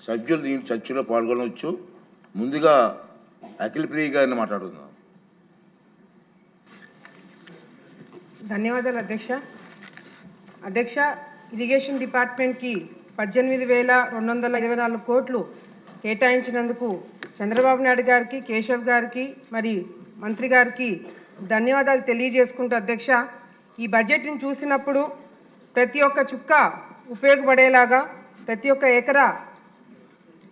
సభ్యులు దీని చర్చలో పాల్గొనవచ్చు. ముందుగా అఖిల ప్రియ గారిని మాట్లాడుతున్నాం. ధన్యవాదాలు అధ్యక్ష. అధ్యక్ష, ఇరిగేషన్ డిపార్ట్మెంట్కి 18,224 కోట్లు కేటాయించినందుకు చంద్రబాబు నాయుడు గారికి, కేశవ్ గారికి, మరి మంత్రి గారికి ధన్యవాదాలు తెలియజేసుకుంటూ అధ్యక్ష, ఈ బడ్జెట్ని చూసినప్పుడు ప్రతి ఒక్క చుక్క ఉపయోగపడేలాగా, ప్రతి ఒక్క ఎకరా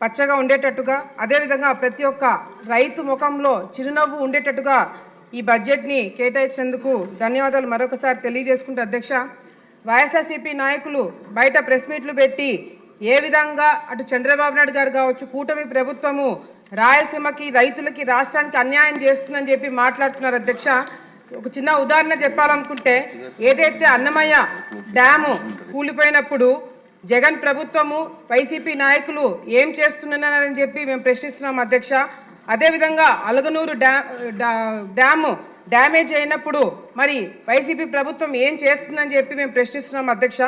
పచ్చగా ఉండేటట్టుగా, అదేవిధంగా ప్రతి ఒక్క రైతు ముఖంలో చిరునవ్వు ఉండేటట్టుగా ఈ బడ్జెట్ని కేటాయించినందుకు ధన్యవాదాలు మరొకసారి తెలియజేసుకుంటూ అధ్యక్ష, వైఎస్ఆర్సీపీ నాయకులు బయట ప్రెస్ మీట్లు పెట్టి ఏ విధంగా అటు చంద్రబాబు నాయుడు గారు కావచ్చు, కూటమి ప్రభుత్వము రాయలసీమకి, రైతులకి, రాష్ట్రానికి అన్యాయం చేస్తుందని చెప్పి మాట్లాడుతున్నారు అధ్యక్ష. ఒక చిన్న ఉదాహరణ చెప్పాలనుకుంటే, ఏదైతే అన్నమయ్య డ్యాము కూలిపోయినప్పుడు జగన్ ప్రభుత్వము, వైసీపీ నాయకులు ఏం చేస్తున్నారని చెప్పి మేము ప్రశ్నిస్తున్నాం అధ్యక్ష. అదేవిధంగా అలగనూరు డ్యాము డ్యామేజ్ అయినప్పుడు మరి వైసీపీ ప్రభుత్వం ఏం చేస్తుందని చెప్పి మేము ప్రశ్నిస్తున్నాం అధ్యక్ష.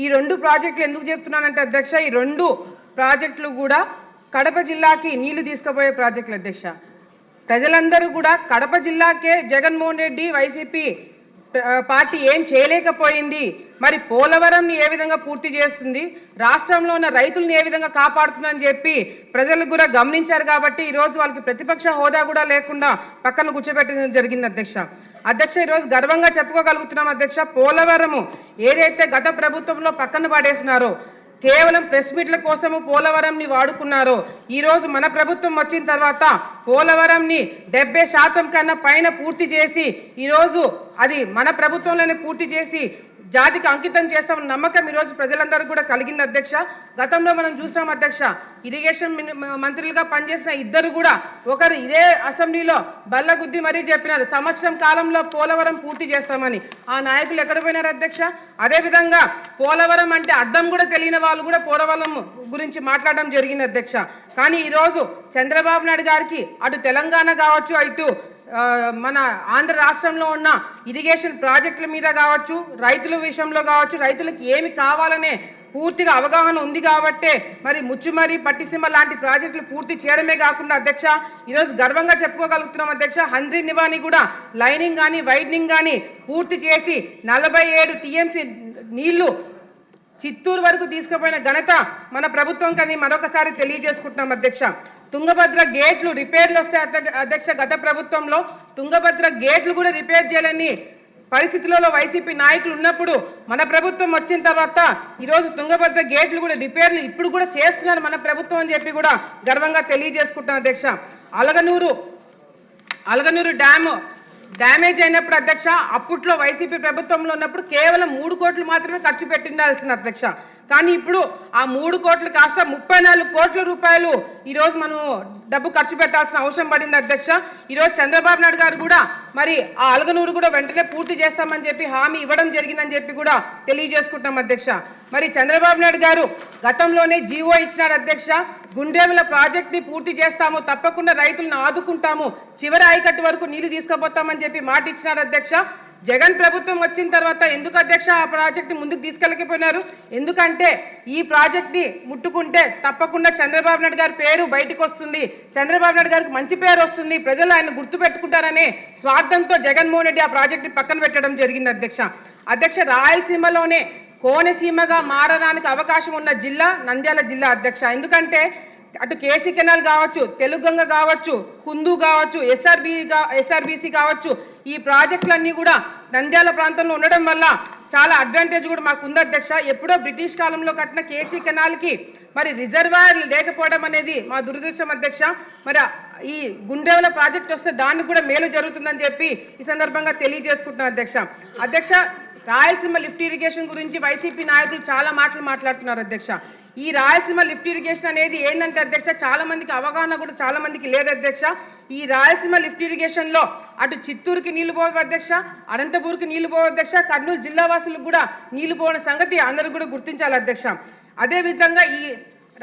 ఈ 2 ప్రాజెక్టులు ఎందుకు చెప్తున్నానంటే అధ్యక్ష, ఈ 2 ప్రాజెక్టులు కూడా కడప జిల్లాకి నీళ్లు తీసుకుపోయే ప్రాజెక్టులు అధ్యక్ష. ప్రజలందరూ కూడా కడప జిల్లాకే జగన్మోహన్ రెడ్డి వైసీపీ పార్టీ ఏం చేయలేకపోయింది, మరి పోలవరంని ఏ విధంగా పూర్తి చేస్తుంది, రాష్ట్రంలో ఉన్న రైతులను ఏ విధంగా కాపాడుతుందని చెప్పి ప్రజలకు కూడా గమనించారు. కాబట్టి ఈరోజు వాళ్ళకి ప్రతిపక్ష హోదా కూడా లేకుండా పక్కన కూర్చోబెట్టడం జరిగింది అధ్యక్ష. ఈరోజు గర్వంగా చెప్పుకోగలుగుతున్నాం అధ్యక్ష, పోలవరము ఏదైతే గత ప్రభుత్వంలో పక్కన పడేసినారో, కేవలం ప్రెస్ మీట్ల కోసము పోలవరంని వాడుకున్నారో, ఈరోజు మన ప్రభుత్వం వచ్చిన తర్వాత పోలవరంని 70% కన్నా పైన పూర్తి చేసి, ఈరోజు అది మన ప్రభుత్వంలోనే పూర్తి చేసి జాతికి అంకితం చేస్తామన్న నమ్మకం ఈరోజు ప్రజలందరూ కూడా కలిగింది అధ్యక్ష. గతంలో మనం చూసాం అధ్యక్ష, ఇరిగేషన్ మంత్రులుగా పనిచేసిన ఇద్దరు కూడా ఒకరు ఇదే అసెంబ్లీలో బల్లగుద్ది మరీ చెప్పినారు, సంవత్సరం కాలంలో పోలవరం పూర్తి చేస్తామని. ఆ నాయకులు ఎక్కడ పోయినారు అధ్యక్ష? అదేవిధంగా పోలవరం అంటే అర్థం కూడా తెలియని వాళ్ళు కూడా పోలవరం గురించి మాట్లాడడం జరిగింది అధ్యక్ష. కానీ ఈరోజు చంద్రబాబు నాయుడు గారికి అటు తెలంగాణ కావచ్చు, ఇటు మన ఆంధ్ర రాష్ట్రంలో ఉన్న ఇరిగేషన్ ప్రాజెక్టుల మీద కావచ్చు, రైతుల విషయంలో కావచ్చు, రైతులకు ఏమి కావాలనే పూర్తిగా అవగాహన ఉంది కాబట్టే మరి ముచ్చుమరి, పట్టిసీమ లాంటి ప్రాజెక్టులు పూర్తి చేయడమే కాకుండా అధ్యక్ష, ఈరోజు గర్వంగా చెప్పుకోగలుగుతున్నాం అధ్యక్ష, హంద్రీ నివాని కూడా లైనింగ్ కానీ వైడనింగ్ కానీ పూర్తి చేసి 47 టీఎంసీ నీళ్లు చిత్తూరు వరకు తీసుకుపోయిన ఘనత మన ప్రభుత్వం కానీ మరొకసారి తెలియజేసుకుంటున్నాం అధ్యక్ష. తుంగభద్ర గేట్లు రిపేర్లు వస్తే అధ్యక్ష, గత ప్రభుత్వంలో తుంగభద్ర గేట్లు కూడా రిపేర్ చేయాలని పరిస్థితులలో వైసీపీ నాయకులు ఉన్నప్పుడు మన ప్రభుత్వం వచ్చిన తర్వాత ఈరోజు తుంగభద్ర గేట్లు కూడా రిపేర్లు ఇప్పుడు కూడా చేస్తున్నారు మన ప్రభుత్వం అని చెప్పి కూడా గర్వంగా తెలియజేసుకుంటున్నాం అధ్యక్ష. అలగనూరు డ్యాము డ్యామేజ్ అయినప్పుడు అధ్యక్ష, అప్పట్లో వైసీపీ ప్రభుత్వంలో ఉన్నప్పుడు కేవలం 3 కోట్లు మాత్రమే ఖర్చు పెట్టిండాల్సింది అధ్యక్ష. కానీ ఇప్పుడు ఆ 3 కోట్లు కాస్త 34 కోట్ల రూపాయలు ఈరోజు మనం డబ్బు ఖర్చు పెట్టాల్సిన అవసరం పడింది అధ్యక్ష. ఈరోజు చంద్రబాబు నాయుడు గారు కూడా మరి ఆ అలగనూరు కూడా వెంటనే పూర్తి చేస్తామని చెప్పి హామీ ఇవ్వడం జరిగిందని చెప్పి కూడా తెలియజేసుకుంటాం అధ్యక్ష. మరి చంద్రబాబు నాయుడు గారు గతంలోనే జీవో ఇచ్చినారు అధ్యక్ష, గుండెవుల ప్రాజెక్ట్ని పూర్తి చేస్తాము, తప్పకుండా రైతులను ఆదుకుంటాము, చివరి ఆయకట్టు వరకు నీళ్లు తీసుకుపోతామని చెప్పి మాట ఇచ్చినారు అధ్యక్ష. జగన్ ప్రభుత్వం వచ్చిన తర్వాత ఎందుకు అధ్యక్ష ఆ ప్రాజెక్ట్ని ముందుకు తీసుకెళ్ళకపోయినారు? ఎందుకంటే ఈ ప్రాజెక్ట్ని ముట్టుకుంటే తప్పకుండా చంద్రబాబు నాయుడు గారి పేరు బయటకు వస్తుంది, చంద్రబాబు నాయుడు గారికి మంచి పేరు వస్తుంది, ప్రజలు ఆయన గుర్తుపెట్టుకుంటారనే స్వార్థంతో జగన్మోహన్ రెడ్డి ఆ ప్రాజెక్ట్ని పక్కన పెట్టడం జరిగింది అధ్యక్ష. రాయలసీమలోనే కోనసీమగా మారడానికి అవకాశం ఉన్న జిల్లా నంద్యాల జిల్లా అధ్యక్ష. ఎందుకంటే అటు కేసీ కెనాల్ కావచ్చు, తెలుగంగ కావచ్చు, కుందు కావచ్చు, ఎస్ఆర్బీసీ కావచ్చు, ఈ ప్రాజెక్టులన్నీ కూడా నంద్యాల ప్రాంతంలో ఉండడం వల్ల చాలా అడ్వాంటేజ్ కూడా మాకు ఉంది అధ్యక్ష. ఎప్పుడో బ్రిటిష్ కాలంలో కట్టిన కేసీ కెనాల్కి మరి రిజర్వాయర్లు లేకపోవడం అనేది మా దురదృష్టం అధ్యక్ష. మరి ఈ గుండెవల ప్రాజెక్ట్ వస్తే దానికి కూడా మేలు జరుగుతుందని చెప్పి ఈ సందర్భంగా తెలియజేసుకుంటున్నాం అధ్యక్ష. రాయలసీమ లిఫ్ట్ ఇరిగేషన్ గురించి వైసీపీ నాయకులు చాలా మాటలు మాట్లాడుతున్నారు అధ్యక్ష. ఈ రాయలసీమ లిఫ్ట్ ఇరిగేషన్ అనేది ఏంటంటే అధ్యక్ష, చాలా మందికి అవగాహన కూడా చాలా మందికి లేదు అధ్యక్ష. ఈ రాయలసీమ లిఫ్ట్ ఇరిగేషన్ లో అటు చిత్తూరుకి నీళ్లు పోవు అధ్యక్ష, అనంతపూర్కి నీళ్లు పోవు అధ్యక్ష, కర్నూలు జిల్లా వాసులకు కూడా నీళ్లు పోవని సంగతి అందరూ కూడా గుర్తించాలి అధ్యక్ష. అదేవిధంగా ఈ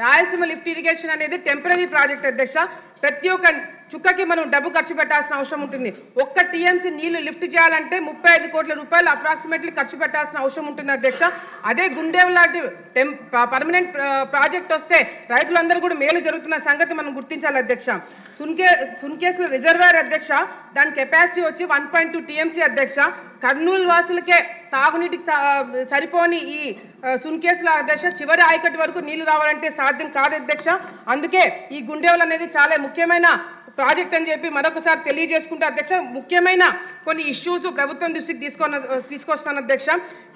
రాయలసీమ లిఫ్ట్ ఇరిగేషన్ అనేది టెంపరీ ప్రాజెక్ట్ అధ్యక్ష. ప్రతి ఒక్క చుక్కకి మనం డబ్బు ఖర్చు పెట్టాల్సిన అవసరం ఉంటుంది. ఒక్క టీఎంసీ నీళ్లు లిఫ్ట్ చేయాలంటే 35 కోట్ల రూపాయలు అప్రాక్సిమేట్లీ ఖర్చు పెట్టాల్సిన అవసరం ఉంటుంది అధ్యక్ష. అదే గుండెం లాంటి పర్మనెంట్ ప్రాజెక్ట్ వస్తే రైతులందరూ కూడా మేలు జరుగుతున్న సంగతి మనం గుర్తించాలి అధ్యక్ష. సున్కేసుల రిజర్వాయర్ అధ్యక్ష, దాని కెపాసిటీ వచ్చి 1.2 టీఎంసీ అధ్యక్ష. కర్నూలు వాసులకే తాగునీటికి సరిపోని ఈ సున్కేసుల అధ్యక్ష చివరి ఆయకట్టు వరకు నీళ్లు రావాలంటే సాధ్యం కాదు అధ్యక్ష. అందుకే ఈ గుండెవల్ అనేది చాలా ముఖ్యమైన ప్రాజెక్ట్ అని చెప్పి మరొకసారి తెలియజేసుకుంటే అధ్యక్ష, ముఖ్యమైన కొన్ని ఇష్యూస్ ప్రభుత్వం దృష్టికి తీసుకొస్తాను అధ్యక్ష.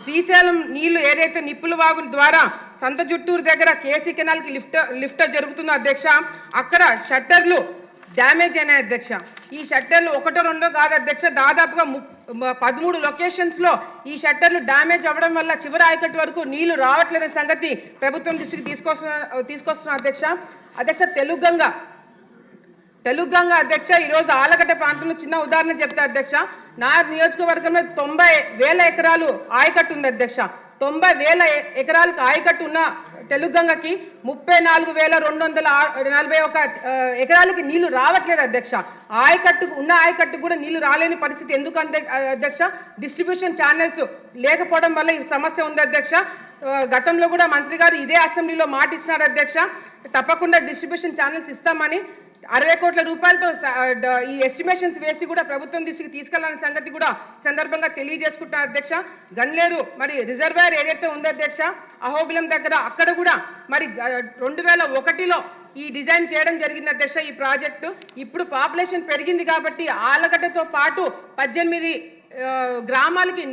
శ్రీశైలం నీళ్లు ఏదైతే నిప్పుల వాగు ద్వారా సంత జుట్టూరు దగ్గర కేసీ కెనాల్కి లిఫ్ట్ జరుగుతుందో అధ్యక్ష, అక్కడ షట్టర్లు డ్యామేజ్ అయినాయి అధ్యక్ష. ఈ షట్టర్లు ఒకటో రెండో కాదు అధ్యక్ష, దాదాపుగా 13 లొకేషన్స్లో ఈ షట్టర్లు డ్యామేజ్ అవ్వడం వల్ల చివరి ఆయకట్టు వరకు నీళ్లు రావట్లేదనే సంగతి ప్రభుత్వం దృష్టికి తీసుకొస్తున్న అధ్యక్ష. తెలుగు గంగ అధ్యక్ష, ఈరోజు ఆలగడ్డ ప్రాంతంలో చిన్న ఉదాహరణ చెప్తా అధ్యక్ష. నా నియోజకవర్గంలో 90,000 ఎకరాలు ఆయకట్టు ఉంది అధ్యక్ష. 90,000 ఎకరాలకు ఆయకట్టు ఉన్న తెలుగు గంగకి 34,241 ఎకరాలకి నీళ్లు రావట్లేదు అధ్యక్ష. ఆయకట్టు కూడా నీళ్లు రాలేని పరిస్థితి ఎందుకు అధ్యక్ష? డిస్ట్రిబ్యూషన్ ఛానల్స్ లేకపోవడం వల్ల ఈ సమస్య ఉంది అధ్యక్ష. గతంలో కూడా మంత్రి గారు ఇదే అసెంబ్లీలో మాట ఇచ్చినారు అధ్యక్ష, తప్పకుండా డిస్ట్రిబ్యూషన్ ఛానల్స్ ఇస్తామని. 60 కోట్ల రూపాయలతో ఈ ఎస్టిమేషన్స్ వేసి కూడా ప్రభుత్వం దృష్టికి తీసుకెళ్లాలనే సంగతి కూడా సందర్భంగా తెలియజేసుకుంటా అధ్యక్ష. గన్లేరు మరి రిజర్వాయర్ ఏదైతే ఉందో అధ్యక్ష, అహోబిలం దగ్గర, అక్కడ కూడా మరి 2001లో ఈ డిజైన్ చేయడం జరిగింది అధ్యక్ష ఈ ప్రాజెక్టు. ఇప్పుడు పాపులేషన్ పెరిగింది కాబట్టి ఆలగడ్డతో పాటు 18 గ్రామాలకి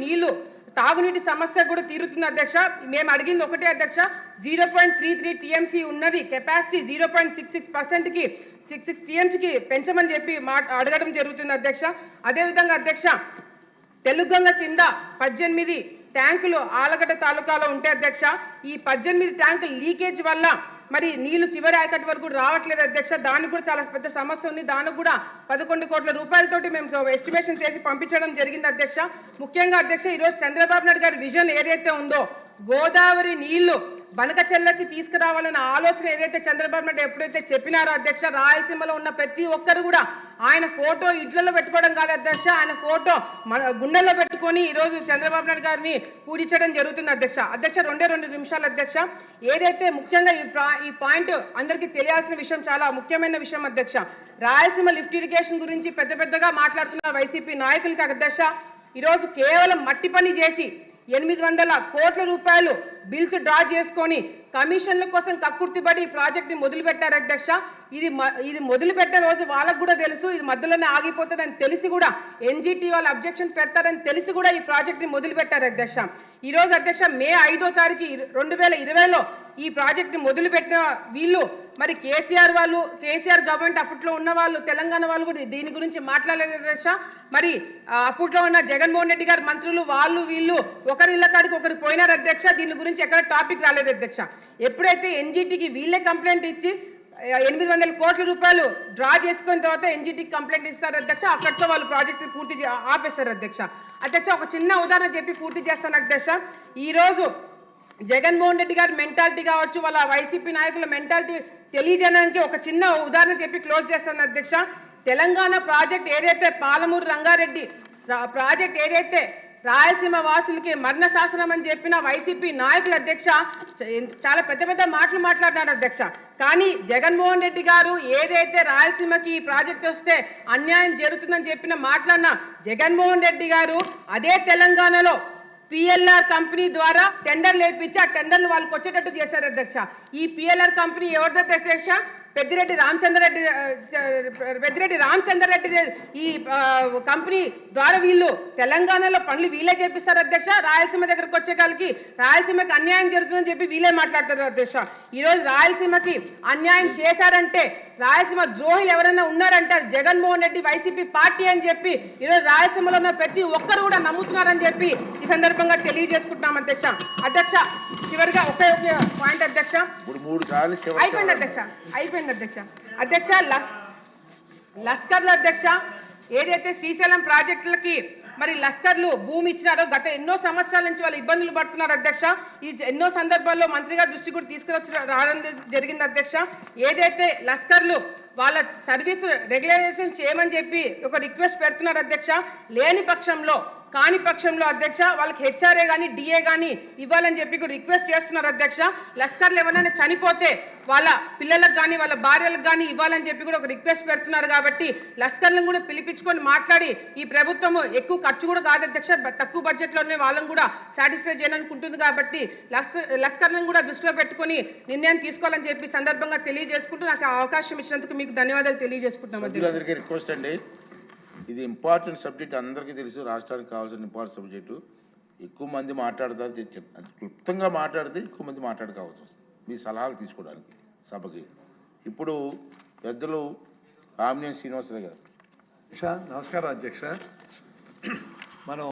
తాగునీటి సమస్య కూడా తీరుతుంది అధ్యక్ష. మేము అడిగింది ఒకటే అధ్యక్ష, 0.33 టీఎంసీ ఉన్నది కెపాసిటీ 0.66%కి 66 టీఎంసీకి పెంచమని చెప్పి అడగడం జరుగుతుంది అధ్యక్ష. అదేవిధంగా అధ్యక్ష, తెలుగు గంగ కింద 18 ట్యాంకులు ఆలగడ్డ తాలూకాలో ఉంటే అధ్యక్ష, ఈ 18 ట్యాంకులు లీకేజ్ వల్ల మరి నీళ్లు చివరి ఆయకట్టు వరకు రావట్లేదు అధ్యక్ష. దానికి కూడా చాలా పెద్ద సమస్య ఉంది. దానికి కూడా 11 కోట్ల రూపాయలతోటి మేము ఎస్టిమేషన్ చేసి పంపించడం జరిగింది అధ్యక్ష. ముఖ్యంగా అధ్యక్ష, ఈరోజు చంద్రబాబు నాయుడు గారి విజన్ ఏదైతే ఉందో, గోదావరి నీళ్లు బనకచెర్లకి తీసుకురావాలన్న ఆలోచన ఏదైతే చంద్రబాబు నాయుడు ఎప్పుడైతే చెప్పినారో అధ్యక్ష, రాయలసీమలో ఉన్న ప్రతి ఒక్కరు కూడా ఆయన ఫోటో ఇళ్లలో పెట్టుకోవడం కాదు అధ్యక్ష, ఆయన ఫోటో మన గుండెల్లో పెట్టుకొని ఈరోజు చంద్రబాబు నాయుడు గారిని పూజించడం జరుగుతుంది అధ్యక్ష. అధ్యక్ష, 2 నిమిషాలు అధ్యక్ష. ఏదైతే ముఖ్యంగా ఈ పాయింట్ అందరికీ తెలియాల్సిన విషయం, చాలా ముఖ్యమైన విషయం అధ్యక్ష. రాయలసీమ లిఫ్ట్ ఇరిగేషన్ గురించి పెద్దగా మాట్లాడుతున్న వైసీపీ నాయకులకి అధ్యక్ష, ఈరోజు కేవలం మట్టి పని చేసి 800 కోట్ల రూపాయలు బిల్స్ డ్రా చేసుకొని కమిషన్ల కోసం కక్కుర్తిబడి ఈ ప్రాజెక్ట్ని మొదలుపెట్టారు అధ్యక్ష. ఇది మొదలుపెట్టే రోజు వాళ్ళకు కూడా తెలుసు ఇది మధ్యలోనే ఆగిపోతుందని తెలిసి కూడా ఎన్జిటి వాళ్ళు అబ్జెక్షన్ పెడతారని తెలిసి కూడా ఈ ప్రాజెక్ట్ని మొదలుపెట్టారు అధ్యక్ష. ఈరోజు అధ్యక్ష, మే 5వ తారీఖు 2020లో ఈ ప్రాజెక్ట్ని మొదలుపెట్టిన వీళ్ళు మరి కేసీఆర్ గవర్నమెంట్ అప్పట్లో ఉన్న వాళ్ళు, తెలంగాణ వాళ్ళు కూడా దీని గురించి మాట్లాడలేదు అధ్యక్ష. మరి అప్పట్లో ఉన్న జగన్మోహన్ రెడ్డి గారి మంత్రులు వాళ్ళు వీళ్ళు ఒకరిళ్ళ కాడికి ఒకరు పోయినారు అధ్యక్ష. దీని గురించి ఎక్కడ టాపిక్ రాలేదు అధ్యక్ష. ఎప్పుడైతే ఎన్జిటికి వీళ్ళే కంప్లైంట్ ఇచ్చి 800 కోట్ల రూపాయలు డ్రా చేసుకున్న తర్వాత ఎన్జిటికి కంప్లైంట్ ఇస్తారు అధ్యక్ష, అక్కడితో వాళ్ళు ప్రాజెక్టు ఆపేస్తారు అధ్యక్ష. ఒక చిన్న ఉదాహరణ చెప్పి పూర్తి చేస్తాను అధ్యక్ష. ఈరోజు జగన్మోహన్ రెడ్డి గారి మెంటాలిటీ కావచ్చు, వాళ్ళ వైసీపీ నాయకుల మెంటాలిటీ తెలియజేయడానికి ఒక చిన్న ఉదాహరణ చెప్పి క్లోజ్ చేస్తాను అధ్యక్ష. తెలంగాణ ప్రాజెక్ట్ ఏదైతే పాలమూరు రంగారెడ్డి ప్రాజెక్ట్ ఏదైతే రాయలసీమ వాసులకి మరణ శాసనం అని చెప్పిన వైసీపీ నాయకుల అధ్యక్ష చాలా పెద్ద మాటలు మాట్లాడినారు అధ్యక్ష. కానీ జగన్మోహన్ రెడ్డి గారు ఏదైతే రాయలసీమకి ఈ ప్రాజెక్ట్ వస్తే అన్యాయం జరుగుతుందని చెప్పిన మాట్లాడిన జగన్మోహన్ రెడ్డి గారు అదే తెలంగాణలో PLR కంపెనీ ద్వారా టెండర్లు వేయించి ఆ టెండర్లు వాళ్ళకి వచ్చేటట్టు చేశారు అధ్యక్ష. ఈ PLR కంపెనీ ఎవరిదో అధ్యక్ష? పెద్దిరెడ్డి రామచంద్రరెడ్డి ఈ కంపెనీ ద్వారా వీళ్ళు తెలంగాణలో పనులు వీళ్ళే చేపిస్తారు అధ్యక్ష. రాయలసీమ దగ్గరకు వచ్చేకాలకి రాయలసీమకి అన్యాయం జరుగుతుందని చెప్పి వీళ్ళే మాట్లాడతారు అధ్యక్ష. ఈరోజు రాయలసీమకి అన్యాయం చేశారంటే, రాయలసీమ ద్రోహులు ఎవరైనా ఉన్నారంటే అది జగన్మోహన్ రెడ్డి వైసీపీ పార్టీ అని చెప్పి ఈరోజు రాయలసీమలో ఉన్న ప్రతి ఒక్కరు కూడా నమ్ముతున్నారని చెప్పి ఈ సందర్భంగా తెలియజేసుకుంటున్నాం అధ్యక్ష. చివరిగా ఒకే పాయింట్ అధ్యక్ష. అయిపోయింది అధ్యక్ష. లస్కర్ల అధ్యక్ష ఏదైతే శ్రీశైలం ప్రాజెక్టులకి మరి లస్కర్లు భూమి ఇచ్చినారో గత ఎన్నో సంవత్సరాల నుంచి వాళ్ళు ఇబ్బందులు పడుతున్నారు అధ్యక్ష. ఈ ఎన్నో సందర్భాల్లో మంత్రి గారి దృష్టి కూడా రావడం జరిగింది అధ్యక్ష. ఏదైతే లస్కర్లు వాళ్ళ సర్వీస్ రెగ్యులైజేషన్ చేయమని చెప్పి ఒక రిక్వెస్ట్ పెడుతున్నారు అధ్యక్ష. లేని పక్షంలో కాని పక్షంలో అధ్యక్ష వాళ్ళకి హెచ్ఆర్ఏ కానీ డిఏ కానీ ఇవ్వాలని చెప్పి కూడా రిక్వెస్ట్ చేస్తున్నారు అధ్యక్ష. లస్కర్లు ఎవరైనా చనిపోతే వాళ్ళ పిల్లలకు కానీ వాళ్ళ భార్యలకు కానీ ఇవ్వాలని చెప్పి కూడా ఒక రిక్వెస్ట్ పెడుతున్నారు. కాబట్టి లస్కర్లను కూడా పిలిపించుకొని మాట్లాడి ఈ ప్రభుత్వం ఎక్కువ ఖర్చు కూడా కాదు అధ్యక్ష, తక్కువ బడ్జెట్లోనే వాళ్ళని కూడా సాటిస్ఫై చేయాలనుకుంటుంది. కాబట్టి లస్కర్లను కూడా దృష్టిలో పెట్టుకొని నిర్ణయం తీసుకోవాలని చెప్పి సందర్భంగా తెలియజేసుకుంటూ నాకు అవకాశం ఇచ్చినందుకు మీకు ధన్యవాదాలు తెలియజేసుకుంటాం అధ్యక్ష. రిక్వెస్ట్ అండి, ఇది ఇంపార్టెంట్ సబ్జెక్ట్, అందరికీ తెలుసు. రాష్ట్రానికి కావాల్సిన ఇంపార్టెంట్ సబ్జెక్టు. ఎక్కువ మంది మాట్లాడతారు, క్లుప్తంగా మాట్లాడితే ఎక్కువ మంది మాట్లాడుకోవాల్సి వస్తుంది మీ సలహాలు తీసుకోవడానికి సభకి. ఇప్పుడు పెద్దలు ఆమ్నేని శ్రీనివాసరావు గారు. నమస్కారం అధ్యక్ష. మనం